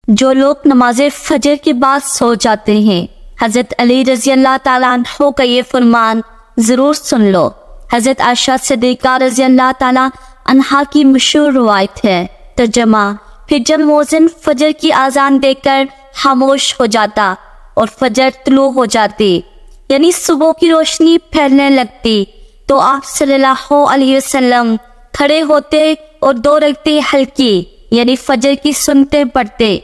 جو لوگ نماز فجر کے بعد سو جاتے ہیں، حضرت علی رضی اللہ تعالیٰ عنہ کا یہ فرمان ضرور سن لو۔ حضرت عائشہ صدیقہ رضی اللہ تعالیٰ عنہا کی مشہور روایت ہے۔ ترجمہ: پھر جب مؤذن فجر کی اذان دے کر خاموش ہو جاتا اور فجر طلوع ہو جاتی، یعنی صبح کی روشنی پھیلنے لگتی، تو آپ صلی اللہ علیہ وسلم کھڑے ہوتے اور 2 رکعتیں ہلکی یعنی فجر کی سنتیں پڑھتے،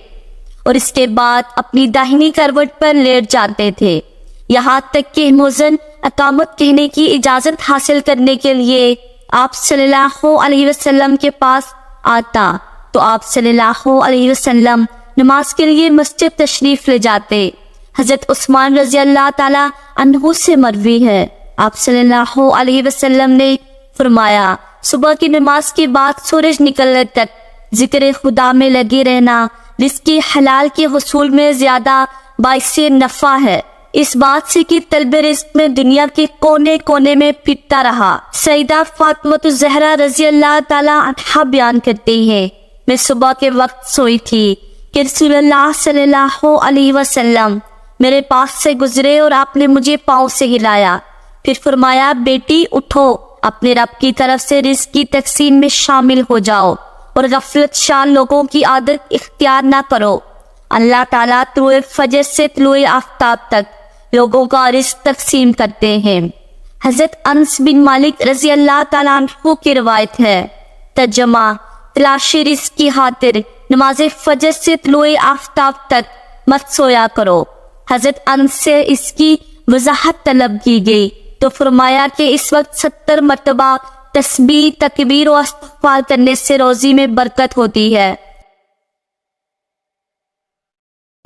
اور اس کے بعد اپنی داہنی کروٹ پر لیٹ جاتے تھے، یہاں تک کہ مؤذن اقامت کہنے کی اجازت حاصل کرنے کے لیے آپ صلی اللہ علیہ وسلم کے پاس آتا تو آپ صلی اللہ علیہ وسلم نماز کے لیے مسجد تشریف لے جاتے۔ حضرت عثمان رضی اللہ تعالیٰ عنہ سے مروی ہے، آپ صلی اللہ علیہ وسلم نے فرمایا، صبح کی نماز کے بعد سورج نکلنے تک ذکر خدا میں لگے رہنا رزق حلال کے حصول میں زیادہ باعث نفع ہے، اس بات سے کہ طلب رزق میں دنیا کے کونے کونے میں پھرتا رہا۔ سیدہ فاطمہ الزہرا رضی اللہ تعالیٰ عنہا بیان کرتی ہیں، میں صبح کے وقت سوئی تھی کہ رسول اللہ صلی اللہ علیہ وسلم میرے پاس سے گزرے اور آپ نے مجھے پاؤں سے ہلایا، پھر فرمایا، بیٹی اٹھو، اپنے رب کی طرف سے رزق کی تقسیم میں شامل ہو جاؤ اور غفلت شان لوگوں کی عادت اختیار نہ کرو۔ اللہ تعالیٰ طلوع فجر سے طلوع آفتاب تک لوگوں کا رزق تقسیم کرتے ہیں۔ حضرت انس بن مالک رضی اللہ تعالیٰ عنہ کی روایت ہے۔ ترجمہ: تلاشی رزق کی خاطر نماز فجر سے طلوع آفتاب تک مت سویا کرو۔ حضرت انس سے اس کی وضاحت طلب کی گئی تو فرمایا کہ اس وقت 70 مرتبہ تسبیح، تکبیر و استغفار کرنے سے روزی میں برکت ہوتی ہے۔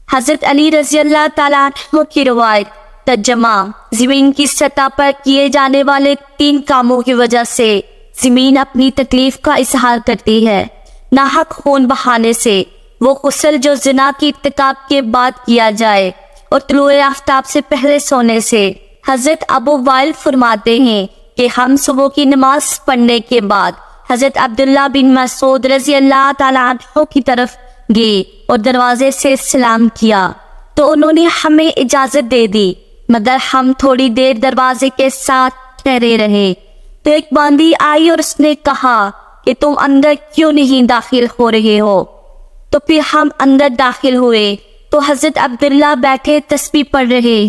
حضرت علی رضی اللہ تعالیٰ عنہ کی روایت۔ ترجمہ: زمین کی سطح پر کیے جانے والے 3 کاموں کی وجہ سے زمین اپنی تکلیف کا اظہار کرتی ہے۔ ناحق خون بہانے سے، وہ غسل جو زنا کی ارتکاب کے بعد کیا جائے، اور طلوع آفتاب سے پہلے سونے سے۔ حضرت ابو وائل فرماتے ہیں کہ ہم صبح کی نماز پڑھنے کے بعد حضرت عبداللہ بن مسعود رضی اللہ تعالیٰ عنہ کی طرف گئے اور دروازے سے سلام کیا تو انہوں نے ہمیں اجازت دے دی، مگر ہم تھوڑی دیر دروازے کے ساتھ ٹھہرے رہے تو ایک باندی آئی اور اس نے کہا کہ تم اندر کیوں نہیں داخل ہو رہے ہو؟ تو پھر ہم اندر داخل ہوئے تو حضرت عبداللہ بیٹھے تسبیح پڑھ رہے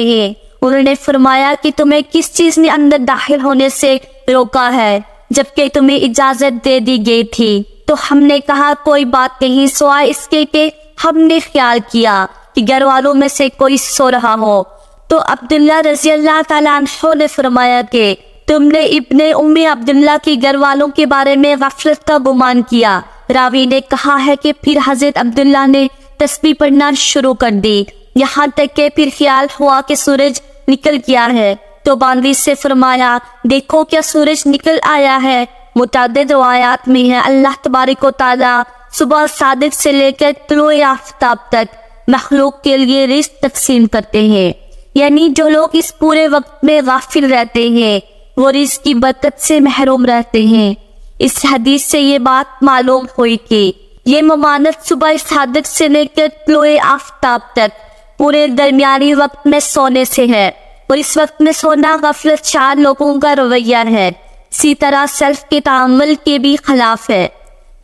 ہیں انہوں نے فرمایا کہ تمہیں کس چیز نے اندر داخل ہونے سے روکا ہے جبکہ تمہیں اجازت دے دی گئی تھی؟ تو ہم نے کہا، کوئی بات نہیں سوائے اس کے کہ ہم نے خیال کیا کہ گھر والوں میں سے کوئی سو رہا ہو۔ تو عبداللہ رضی اللہ تعالیٰ عنہ نے فرمایا کہ تم نے ابن ام عبداللہ کے گھر والوں کے بارے میں غفلت کا گمان کیا۔ راوی نے کہا ہے کہ پھر حضرت عبداللہ نے تسبیح پڑھنا شروع کر دی، یہاں تک کہ پھر خیال ہوا کہ سورج نکل گیا ہے تو باندی سے فرمایا، دیکھو کیا سورج نکل آیا ہے۔ متعدد روایات میں ہے اللہ تبارک و تعالیٰ صبح صادق سے لے کر طلوع آفتاب تک مخلوق کے لیے رزق تقسیم کرتے ہیں، یعنی جو لوگ اس پورے وقت میں غافل رہتے ہیں وہ رزق کی برکت سے محروم رہتے ہیں۔ اس حدیث سے یہ بات معلوم ہوئی کہ یہ ممانعت صبح صادق سے لے کر طلوع آفتاب تک پورے درمیانی وقت میں سونے سے ہے، اور اس وقت میں سونا غفلت شار لوگوں کا رویہ ہے، اسی طرح سلف کے تعامل کے بھی خلاف ہے۔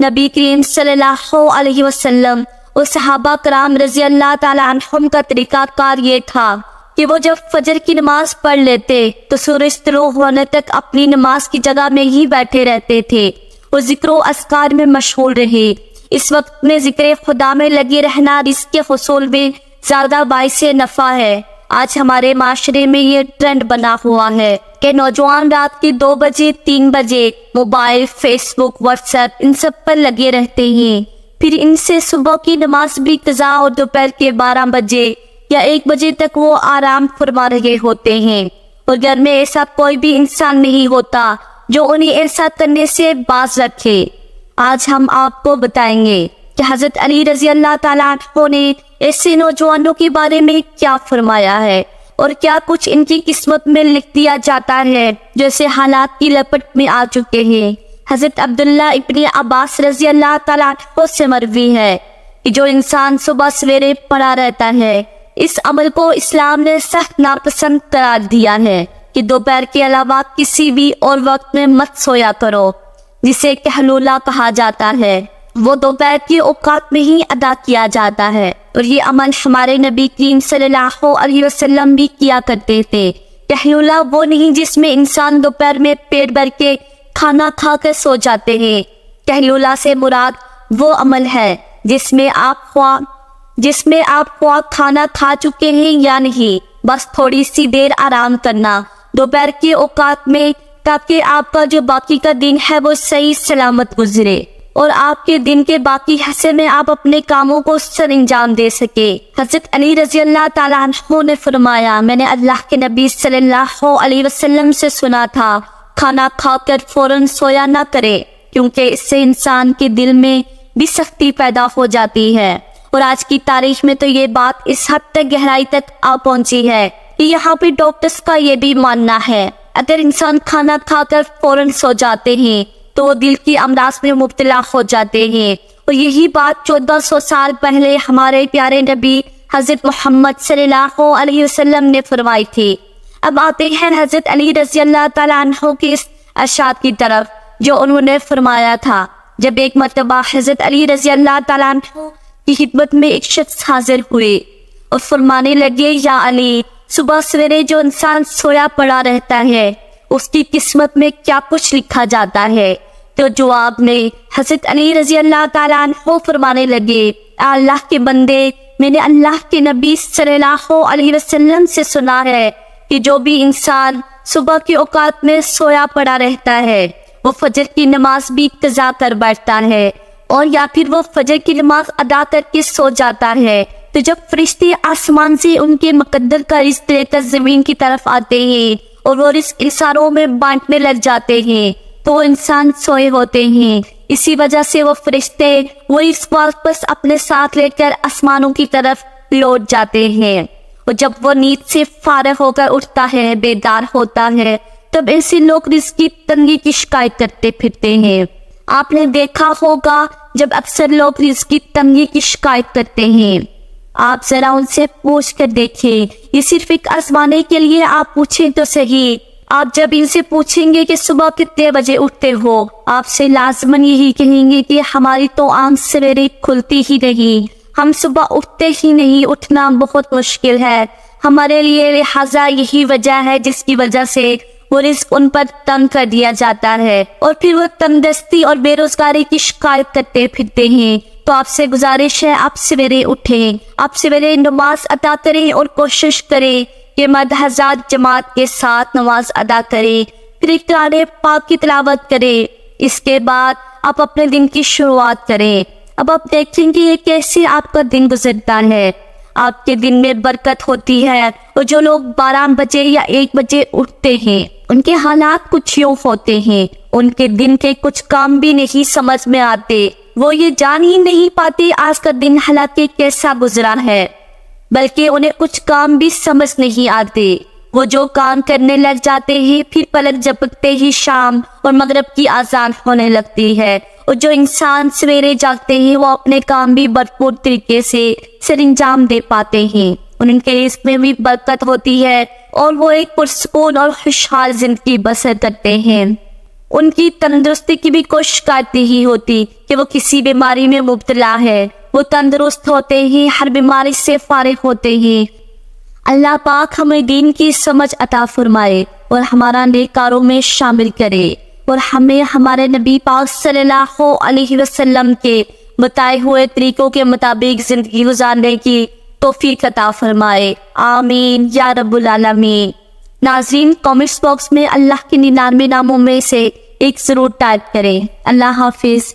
نبی کریم صلی اللہ علیہ وسلم اور صحابہ کرام رضی اللہ تعالیٰ عنہم کا طریقہ کار یہ تھا کہ وہ جب فجر کی نماز پڑھ لیتے تو سورج طلوع ہونے تک اپنی نماز کی جگہ میں ہی بیٹھے رہتے تھے اور ذکر و اذکار میں مشغول رہے۔ اس وقت میں ذکر خدا میں لگے رہنا رزق کے حصول میں زیادہ باعث نفع ہے۔ آج ہمارے معاشرے میں یہ ٹرینڈ بنا ہوا ہے کہ نوجوان رات کے 2 بجے 3 بجے موبائل، فیس بک، واٹس ایپ ان سب پر لگے رہتے ہیں، پھر ان سے صبح کی نماز بھی قضا اور دوپہر کے 12 بجے یا 1 بجے تک وہ آرام فرما رہے ہوتے ہیں، اور گھر میں ایسا کوئی بھی انسان نہیں ہوتا جو انہیں ایسا کرنے سے باز رکھے۔ آج ہم آپ کو بتائیں گے کہ حضرت علی رضی اللہ تعالیٰ عنہ نے ایسے نوجوانوں کے بارے میں کیا فرمایا ہے اور کیا کچھ ان کی قسمت میں لکھ دیا جاتا ہے جو ایسے حالات کی لپٹ میں آ چکے ہیں۔ حضرت عبداللہ ابن عباس رضی اللہ تعالیٰ عنہ سے مروی ہے کہ جو انسان صبح سویرے پڑا رہتا ہے، اس عمل کو اسلام نے سخت ناپسند قرار دیا ہے کہ دوپہر کے علاوہ کسی بھی اور وقت میں مت سویا کرو، جسے کہلولہ کہا جاتا ہے۔ وہ دوپہر کے اوقات میں ہی ادا کیا جاتا ہے، اور یہ عمل ہمارے نبی کریم صلی اللہ علیہ وسلم بھی کیا کرتے تھے۔ کہلولہ وہ نہیں جس میں انسان دوپہر میں پیٹ بھر کے کھانا کھا کر سو جاتے ہیں۔ کہلولہ سے مراد وہ عمل ہے جس میں آپ خواہ کھانا کھا چکے ہیں یا نہیں، بس تھوڑی سی دیر آرام کرنا دوپہر کے اوقات میں، تاکہ آپ کا جو باقی کا دن ہے وہ صحیح سلامت گزرے اور آپ کے دن کے باقی حصے میں آپ اپنے کاموں کو سر انجام دے سکے۔ حضرت علی رضی اللہ تعالیٰ عنہ نے فرمایا، میں نے اللہ کے نبی صلی اللہ علیہ وسلم سے سنا تھا، کھانا کھا کر فوراً سویا نہ کرے، کیونکہ اس سے انسان کے دل میں بھی سختی پیدا ہو جاتی ہے۔ اور آج کی تاریخ میں تو یہ بات اس حد تک گہرائی تک آ پہنچی ہے کہ یہاں پہ ڈاکٹرز کا یہ بھی ماننا ہے، اگر انسان کھانا کھا کر فوراً سو جاتے ہیں تو وہ دل کی امراض میں مبتلا ہو جاتے ہیں۔ اور یہی بات 1400 سال پہلے ہمارے پیارے نبی حضرت محمد صلی اللہ علیہ وسلم نے فرمائی تھی۔ اب آتے ہیں حضرت علی رضی اللہ تعالیٰ عنہ کی اس ارشاد کی طرف جو انہوں نے فرمایا تھا۔ جب ایک مرتبہ حضرت علی رضی اللہ تعالیٰ عنہ کی خدمت میں ایک شخص حاضر ہوئے اور فرمانے لگے، یا علی، صبح سویرے جو انسان سویا پڑا رہتا ہے اس کی قسمت میں کیا کچھ لکھا جاتا ہے؟ تو جواب میں حضرت علی رضی اللہ تعالیٰ عنہ فرمانے لگے، اے اللہ کے بندے، میں نے اللہ کے نبی صلی اللہ علیہ وسلم سے سنا ہے کہ جو بھی انسان صبح کے اوقات میں سویا پڑا رہتا ہے وہ فجر کی نماز بھی قضا کر بیٹھتا ہے، اور یا پھر وہ فجر کی نماز ادا کر کے سو جاتا ہے تو جب فرشتے آسمان سے ان کے مقدر کا رزق لے کر زمین کی طرف آتے ہیں اور وہ رزق انسانوں میں بانٹنے لگ جاتے ہیں تو وہ انسان سوئے ہوتے ہیں۔ اسی وجہ سے وہ فرشتے وہ اس واپس اپنے ساتھ لے کر آسمانوں کی طرف لوٹ جاتے ہیں، اور جب وہ نیند سے فارغ ہو کر اٹھتا ہے، بیدار ہوتا ہے، تب ایسے لوگ رزق کی تنگی کی شکایت کرتے پھرتے ہیں۔ آپ نے دیکھا ہوگا جب اکثر لوگ رزق کی تنگی کی شکایت کرتے ہیں، آپ ذرا ان سے پوچھ کر دیکھیں، یہ صرف ایک آزمانے کے لیے آپ پوچھیں تو صحیح۔ آپ جب ان سے پوچھیں گے کہ صبح کتنے بجے اٹھتے ہو، آپ سے لازماً یہی کہیں گے کہ ہماری تو آنکھ سویرے کھلتی ہی نہیں، ہم صبح اٹھتے ہی نہیں، اٹھنا بہت مشکل ہے ہمارے لیے، لہٰذا یہی وجہ ہے جس کی وجہ سے وہ رزق ان پر تنگ کر دیا جاتا ہے، اور پھر وہ تندرستی اور بے روزگاری کی شکایت کرتے پھرتے ہیں۔ تو آپ سے گزارش ہے، آپ سویرے اٹھیں، آپ سویرے نماز ادا کریں اور کوشش کریں کہ مرد حضرات جماعت کے ساتھ نماز ادا کریں، پھر قرآن پاک کی تلاوت کریں، اس کے بعد آپ اپنے دن کی شروعات کریں۔ اب آپ دیکھیں گے یہ کیسے آپ کا دن گزرتا ہے، آپ کے دن میں برکت ہوتی ہے۔ اور جو لوگ 12 بجے یا 1 بجے اٹھتے ہیں ان کے حالات کچھ یوں ہوتے ہیں، ان کے دن کے کچھ کام بھی نہیں سمجھ میں آتے، وہ یہ جان ہی نہیں پاتے آج کا دن حالانکہ کیسا گزرا ہے، بلکہ انہیں کچھ کام بھی سمجھ نہیں آتے، وہ جو کام کرنے لگ جاتے ہیں پھر پلک جھپکتے ہی شام اور مغرب کی اذان ہونے لگتی ہے۔ اور جو انسان سویرے جاگتے ہیں وہ اپنے کام بھی بھرپور طریقے سے سر انجام دے پاتے ہیں، ان کے رزق میں بھی برکت ہوتی ہے اور وہ ایک پرسکون اور خوشحال زندگی بسر کرتے ہیں۔ ان کی تندرستی کی بھی کوئی شکایت نہیں ہوتی کہ وہ کسی بیماری میں مبتلا ہے، وہ تندرست ہوتے ہیں، ہر بیماری سے فارغ ہوتے ہیں۔ اللہ پاک ہمیں دین کی سمجھ عطا فرمائے اور ہمارا نیک کاروں میں شامل کرے، اور ہمیں ہمارے نبی پاک صلی اللہ علیہ وسلم کے بتائے ہوئے طریقوں کے مطابق زندگی گزارنے کی توفیق عطا فرمائے، آمین یا رب العالمین۔ ناظرین، کامنٹس باکس میں اللہ کے 99 ناموں میں سے ایک ضرور ٹائپ کریں۔ اللہ حافظ۔